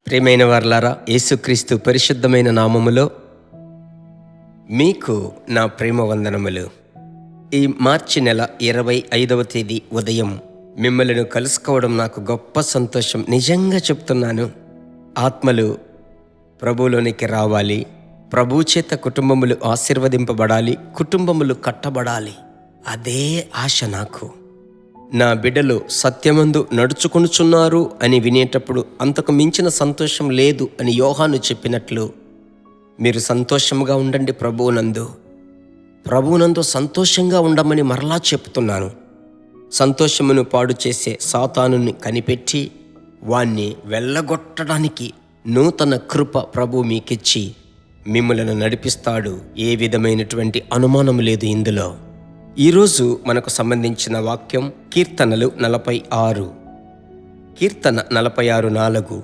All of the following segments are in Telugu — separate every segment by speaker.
Speaker 1: ప్రియమైన వారలారా, యేసుక్రీస్తు పరిశుద్ధమైన నామములో మీకు నా ప్రేమ వందనములు. ఈ మార్చి నెల 25వ తేదీ ఉదయం మిమ్మల్ని కలుసుకోవడం నాకు గొప్ప సంతోషం. నిజంగా చెప్తున్నాను. ఆత్మలు ప్రభువులోనికి రావాలి, ప్రభు చేత కుటుంబములు ఆశీర్వదింపబడాలి, కుటుంబములు కట్టబడాలి. అదే ఆశ నాకు. నా బిడ్డలు సత్యమందు నడుచుకొనుచున్నారు అని వినేటప్పుడు అంతకు మించిన సంతోషం లేదు అని యోహాను చెప్పినట్లు మీరు సంతోషంగా ఉండండి. ప్రభువునందు సంతోషంగా ఉండమని మరలా చెప్తున్నాను. సంతోషమును పాడు చేసే సాతానుని కనిపెట్టి వాణ్ణి వెళ్ళగొట్టడానికి నూతన కృప ప్రభు మీకిచ్చి మిమ్మలను నడిపిస్తాడు. ఏ విధమైనటువంటి అనుమానం లేదు ఇందులో. ఈరోజు మనకు సంబంధించిన వాక్యం కీర్తనలు 46. కీర్తన 46:4.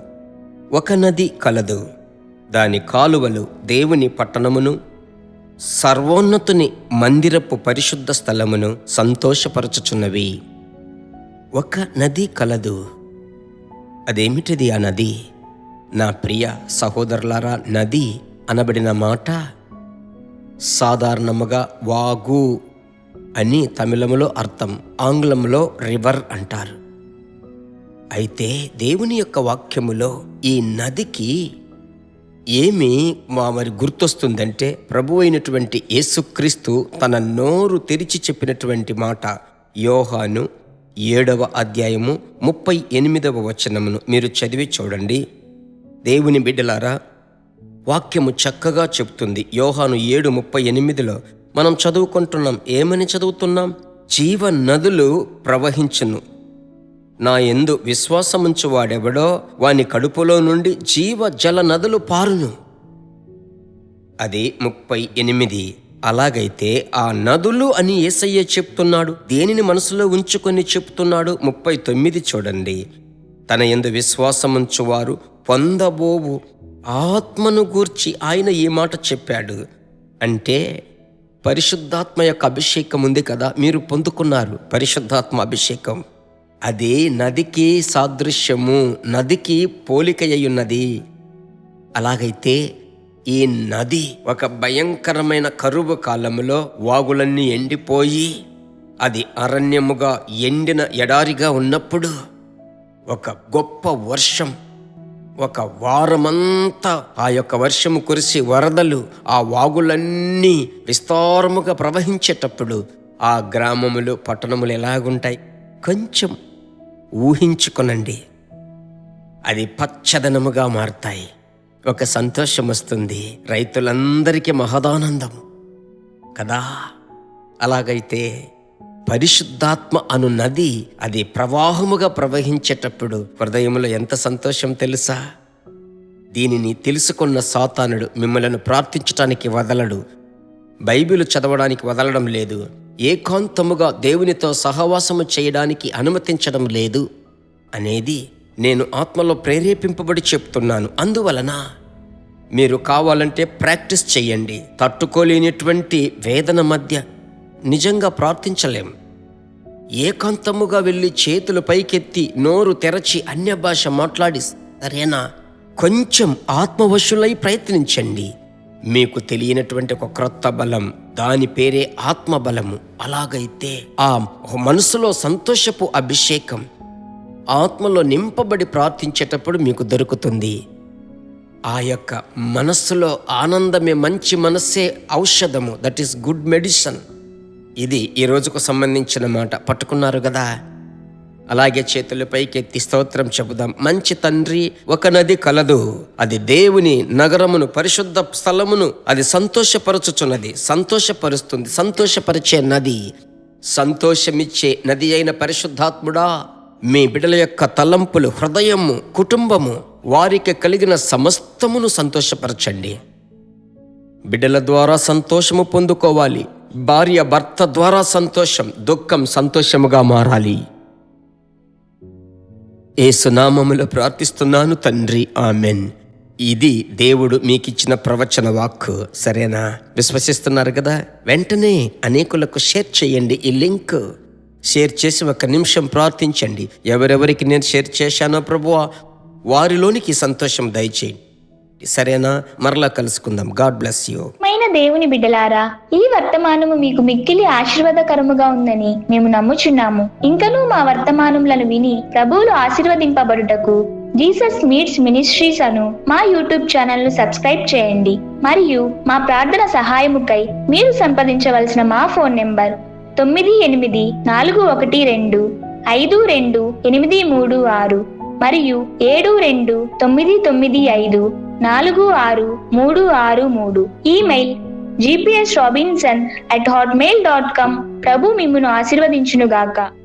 Speaker 1: ఒక నది కలదు, దాని కాలువలు దేవుని పట్టణమును, సర్వోన్నతుని మందిరపు పరిశుద్ధ స్థలమును సంతోషపరచుచున్నవి. ఒక నది కలదు. అదేమిటిది ఆ నది? నా ప్రియ సహోదరులారా, నది అనబడిన మాట సాధారణముగా వాగు అని తమిళములో అర్థం, ఆంగ్లంలో రివర్ అంటారు. అయితే దేవుని యొక్క వాక్యములో ఈ నదికి ఏమి మరి గుర్తొస్తుందంటే, ప్రభు అయినటువంటి యేసుక్రీస్తు తన నోరు తెరిచి చెప్పినటువంటి మాట. యోహాను 7వ అధ్యాయము 38వ వచనమును మీరు చదివి చూడండి. దేవుని బిడ్డలారా, వాక్యము చక్కగా చెప్తుంది. యోహాను 7:38లో మనం చదువుకుంటున్నాం. ఏమని చదువుతున్నాం? జీవ నదులు ప్రవహించును, నా యందు విశ్వాసముంచు వాడెవడో వాని కడుపులో నుండి జీవ జల నదులు పారును. అది 38. అలాగైతే ఆ నదులు అని యేసయ్య చెప్తున్నాడు. దేనిని మనసులో ఉంచుకొని చెప్తున్నాడు? 39 చూడండి. తన యందు విశ్వాసముంచువారు పొందబోవు ఆత్మను గూర్చి ఆయన ఈ మాట చెప్పాడు. అంటే పరిశుద్ధాత్మ యొక్క అభిషేకం ఉంది కదా, మీరు పొందుకున్నారు పరిశుద్ధాత్మ అభిషేకం. అది నదికి సాదృశ్యము, నదికి పోలిక అయ్యున్నది. అలాగైతే ఈ నది ఒక భయంకరమైన కరువు కాలంలో వాగులన్నీ ఎండిపోయి అది అరణ్యముగా ఎండిన ఎడారిగా ఉన్నప్పుడు ఒక గొప్ప వర్షం, ఒక వారమంతా ఆ యొక్క వర్షము కురిసి వరదలు ఆ వాగులన్నీ విస్తారముగా ప్రవహించేటప్పుడు ఆ గ్రామములు పట్టణములు ఎలాగుంటాయి? కొంచెం ఊహించుకొనండి. అది పచ్చదనముగా మారుతాయి. ఒక సంతోషం వస్తుంది, రైతులందరికీ మహదానందం కదా. అలాగైతే పరిశుద్ధాత్మ అను నది అది ప్రవాహముగా ప్రవహించేటప్పుడు హృదయంలో ఎంత సంతోషం తెలుసా? దీనిని తెలుసుకున్న సాతానుడు మిమ్మలను ప్రార్థించటానికి వదలడు, బైబిలు చదవడానికి వదలడం లేదు, ఏకాంతముగా దేవునితో సహవాసము చేయడానికి అనుమతించడం లేదు అనేది నేను ఆత్మలో ప్రేరేపింపబడి చెప్తున్నాను. అందువలన మీరు కావాలంటే ప్రాక్టీస్ చేయండి. తట్టుకోలేనిటువంటి వేదన మధ్య నిజంగా ప్రార్థించలేం. ఏకాంతముగా వెళ్ళి చేతులు పైకెత్తి నోరు తెరచి అన్య భాష మాట్లాడి, సరేనా, కొంచెం ఆత్మవశులై ప్రయత్నించండి. మీకు తెలియనటువంటి ఒక క్రొత్త బలం, దాని పేరే ఆత్మబలము. అలాగైతే ఆ మనసులో సంతోషపు అభిషేకం ఆత్మలో నింపబడి ప్రార్థించేటప్పుడు మీకు దొరుకుతుంది. ఆ యొక్క మనస్సులో ఆనందమే మంచి మనస్సే ఔషధము. That is good medicine. ఇది ఈ రోజుకు సంబంధించిన మాట. పట్టుకున్నారు కదా? అలాగే చేతుల పైకెత్తి స్తోత్రం చెబుదాం. మంచి తండ్రి, ఒక నది కలదు, అది దేవుని నగరమును, పరిశుద్ధ స్థలమును అది సంతోషపరచుచున్నది, సంతోషపరుస్తుంది. సంతోషపరిచే నది, సంతోషమిచ్చే నది అయిన పరిశుద్ధాత్ముడా, మీ బిడ్డల యొక్క తలంపులు, హృదయము, కుటుంబము, వారికి కలిగిన సమస్తమును సంతోషపరచండి. బిడ్డల ద్వారా సంతోషము పొందుకోవాలి. భార్య భర్త ద్వారా సంతోషం, దుఃఖం సంతోషముగా మారాలి. యేసు నామములో ప్రార్థిస్తున్నాను తండ్రి, ఆమెన్. ఇది దేవుడు మీకిచ్చిన ప్రవచన వాక్కు. సరేనా? విశ్వసిస్తున్నారు కదా? వెంటనే అనేకులకు షేర్ చేయండి. ఈ లింక్ షేర్ చేసి 1 నిమిషం ప్రార్థించండి. ఎవరెవరికి నేను షేర్ చేశానో ప్రభువా, వారిలోనికి సంతోషం దయచేయండి. సరేనా? మరలా కలుసుకుందాం. God bless you.
Speaker 2: మైన దేవుని బిడ్డలారా, ఈ వర్తమానము మీకు మిక్కిలి ఆశీర్వాదకరముగా ఉందని మేము నమ్ముచున్నాము. ఇంకనూ మా వర్తమానములను విని ప్రభువులు ఆశీర్వదింపబడుటకు జీసస్ మీట్స్ మినిస్ట్రీస్ అను మా యూట్యూబ్ ఛానల్ ను సబ్స్క్రైబ్ చేయండి. మరియు మా ప్రార్థన సహాయముకై మీరు సంప్రదించవలసిన మా ఫోన్ నెంబర్ 9842528236 మరియు 7299546363. Email gpsrobinson@hotmail.com. ప్రభు మిమ్మును ఆశీర్వదించునుగాక.